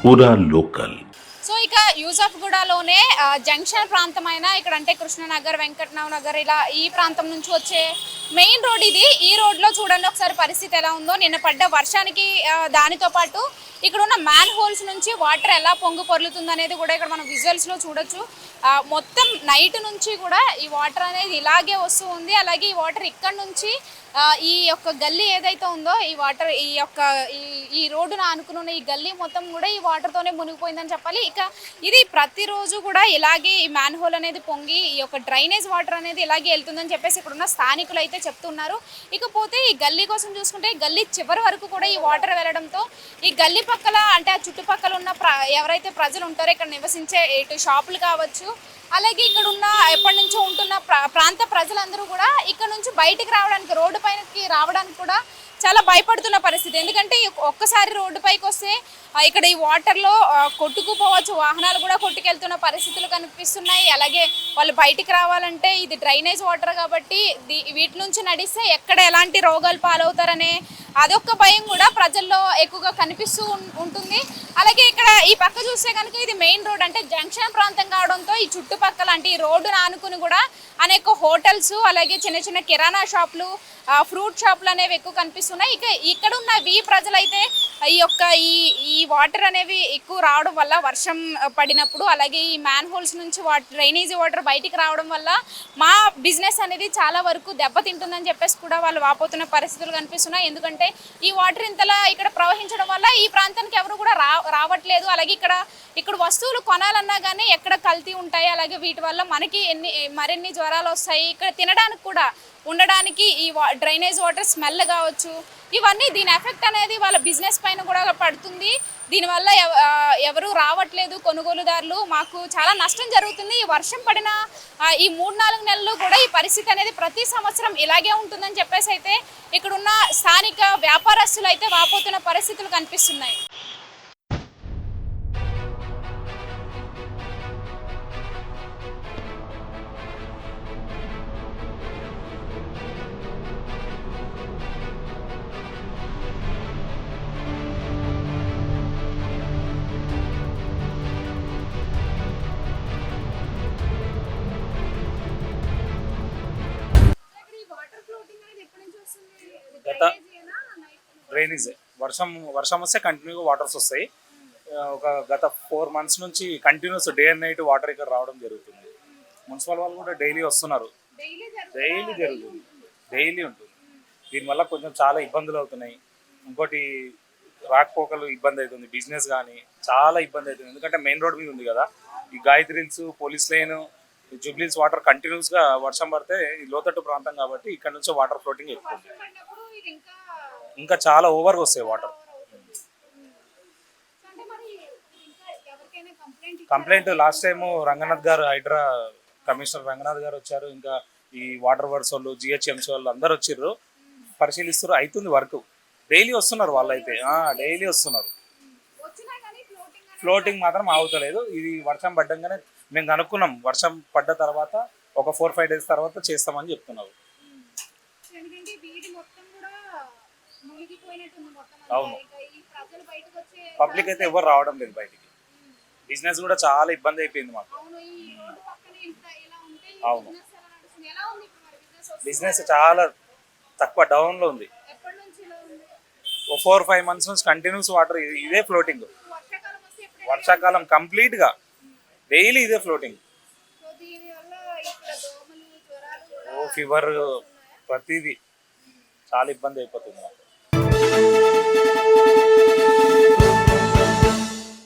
పూరా local. So ఇక యూసఫ్గూడలోనే junction ప్రాంతమైన ఇక్కడ అంటే కృష్ణనగర్, వెంకటరావు నగర్ ఇలా ఈ ప్రాంతం నుంచి వచ్చే మెయిన్ రోడ్ ఇది. ఈ రోడ్లో చూడండి ఒకసారి పరిస్థితి ఎలా ఉందో. నిన్న పడ్డ వర్షానికి దానితో పాటు ఇక్కడ ఉన్న మ్యాన్ హోల్స్ నుంచి వాటర్ ఎలా పొంగు పొర్లుతుంది అనేది కూడా ఇక్కడ మనం విజువల్స్లో చూడొచ్చు. మొత్తం నైట్ నుంచి కూడా ఈ వాటర్ అనేది ఇలాగే వస్తూ ఉంది. అలాగే ఈ వాటర్ ఇక్కడ నుంచి ఈ యొక్క గల్లీ ఏదైతే ఉందో ఈ వాటర్ ఈ రోడ్డును ఆనుకున్న ఈ గల్లీ మొత్తం కూడా ఈ వాటర్తోనే మునిగిపోయిందని చెప్పాలి. ఇక ఇది ప్రతిరోజు కూడా ఇలాగే ఈ మ్యాన్ హోల్ అనేది పొంగి ఈ యొక్క డ్రైనేజ్ వాటర్ అనేది ఇలాగే వెళ్తుందని చెప్పేసి ఇక్కడ ఉన్న స్థానికులు అయితే చెప్తున్నారు. ఇకపోతే ఈ గల్లీ కోసం చూసుకుంటే గల్లీ చివరి వరకు కూడా ఈ వాటర్ వెళ్ళడంతో ఈ గల్లీ పక్కల అంటే ఆ చుట్టుపక్కల ఉన్న ఎవరైతే ప్రజలు ఉంటారో ఇక్కడ నివసించే ఇటు షాపులు కావచ్చు, అలాగే ఇక్కడ ఉన్న ఎప్పటి నుంచో ఉంటున్న ప్రాంత ప్రజలందరూ కూడా ఇక్కడ నుంచి బయటికి రావడానికి, రోడ్డు పైనకి రావడానికి కూడా చాలా భయపడుతున్న పరిస్థితి. ఎందుకంటే ఒక్కసారి రోడ్డు పైకి వస్తే ఇక్కడ ఈ వాటర్లో కొట్టుకుపోవచ్చు, వాహనాలు కూడా కొట్టుకెళ్తున్న పరిస్థితులు కనిపిస్తున్నాయి. అలాగే వాళ్ళు బయటికి రావాలంటే ఇది డ్రైనేజ్ వాటర్ కాబట్టి వీటి నుంచి నడిస్తే ఎక్కడ ఎలాంటి రోగాలు పాలవుతారనే అదొక్క భయం కూడా ప్రజల్లో ఎక్కువగా కనిపిస్తూ ఉంటుంది. అలాగే ఇక్కడ ఈ పక్క చూస్తే కనుక ఇది మెయిన్ రోడ్ అంటే జంక్షన్ ప్రాంతం కావడంతో ఈ చుట్టుపక్కల అంటే ఈ రోడ్డును ఆనుకుని కూడా అనేక హోటల్స్, అలాగే చిన్న చిన్న కిరాణా షాపులు, ఫ్రూట్ షాపులు అనేవి ఎక్కువ కనిపిస్తున్నాయి. ఇక ఇక్కడ ఉన్న ప్రజలైతే ఈ వాటర్ అనేవి ఎక్కువ రావడం వల్ల వర్షం పడినప్పుడు, అలాగే ఈ మ్యాన్ హోల్స్ నుంచి డ్రైనేజీ వాటర్ బయటికి రావడం వల్ల మా బిజినెస్ అనేది చాలా వరకు దెబ్బతింటుందని చెప్పేసి కూడా వాళ్ళు వాపోతున్న పరిస్థితులు కనిపిస్తున్నాయి. ఎందుకంటే ఈ వాటర్ ఇంతలా ఇక్కడ ప్రవహించడం వల్ల ఈ ప్రాంతానికి ఎవరు కూడా రావట్లేదు. అలాగే ఇక్కడ వస్తువులు కొనాలన్నా కానీ ఎక్కడ కల్తీ ఉంటాయి, అలాగే వీటి వల్ల మనకి మరిన్ని జ్వరాలు వస్తాయి. ఇక్కడ తినడానికి కూడా ఉండడానికి ఈ డ్రైనేజ్ వాటర్ స్మెల్ కావచ్చు, ఇవన్నీ దీని ఎఫెక్ట్ అనేది వాళ్ళ బిజినెస్ పైన కూడా పడుతుంది. దీనివల్ల ఎవరు రావట్లేదు కొనుగోలుదారులు. మాకు చాలా నష్టం జరుగుతుంది. ఈ వర్షం పడిన ఈ 3-4 నెలలు కూడా ఈ పరిస్థితి అనేది ప్రతి సంవత్సరం ఇలాగే ఉంటుందని చెప్పేసి అయితే ఇక్కడున్న స్థానిక వ్యాపారస్తులు అయితే వాపోతున్న పరిస్థితులు కనిపిస్తున్నాయి. గత డ్రైనేజ్ వర్షం వస్తే కంటిన్యూగా వాటర్స్ వస్తాయి. గత 4 months నుంచి continuous day and night water ఇక్కడ రావడం జరుగుతుంది. మున్సిపల్ వాళ్ళు కూడా డైలీ వస్తున్నారు. డైలీ జరుగుతుంది, డైలీ ఉంటుంది. దీనివల్ల కొంచెం చాలా ఇబ్బందులు అవుతున్నాయి. ఇంకోటి రాకపోకలు ఇబ్బంది అవుతుంది, బిజినెస్ కానీ చాలా ఇబ్బంది అవుతుంది. ఎందుకంటే మెయిన్ రోడ్ మీద ఉంది కదా, ఈ Gayatri hills, police line, Jubilee Hills water కంటిన్యూస్గా వర్షం పడితే ఈ లోతట్టు ప్రాంతం కాబట్టి ఇక్కడ నుంచి వాటర్ ఫ్లోటింగ్ ఎక్కువ ఉంది. ఇంకా చాలా ఓవర్గా వస్తాయి water. Complaint last time Ranganath గారు, హైడ్రా కమిషనర్ రంగనాథ్ గారు వచ్చారు. ఇంకా ఈ వాటర్ వర్క్స్ వాళ్ళు, జిహెచ్ఎంసీ వాళ్ళు అందరు వచ్చారు, పరిశీలిస్తారు. అవుతుంది వర్క్. డైలీ వస్తున్నారు వాళ్ళైతే, డైలీ వస్తున్నారు. ఫ్లోటింగ్ మాత్రం ఆగుతలేదు. ఇది వర్షం పడ్డంగానే మేము కనుక్కున్నాం, వర్షం పడ్డ తర్వాత ఒక 4-5 days తర్వాత చేస్తామని చెప్తున్నారు. అవును, పబ్లిక్ అయితే ఎవరు రావడం లేదు బయటికి. బిజినెస్ కూడా చాలా ఇబ్బంది అయిపోయింది మాకు. అవును, బిజినెస్ చాలా తక్కువ డౌన్లో ఉంది. 4-5 months నుంచి కంటిన్యూస్ వాటర్ ఇదే ఫ్లోటింగ్. వర్షాకాలం కంప్లీట్గా డైలీ ఇదే ఫ్లోటింగ్. ఫీవర్ ప్రతిదీ చాలా ఇబ్బంది అయిపోతుంది.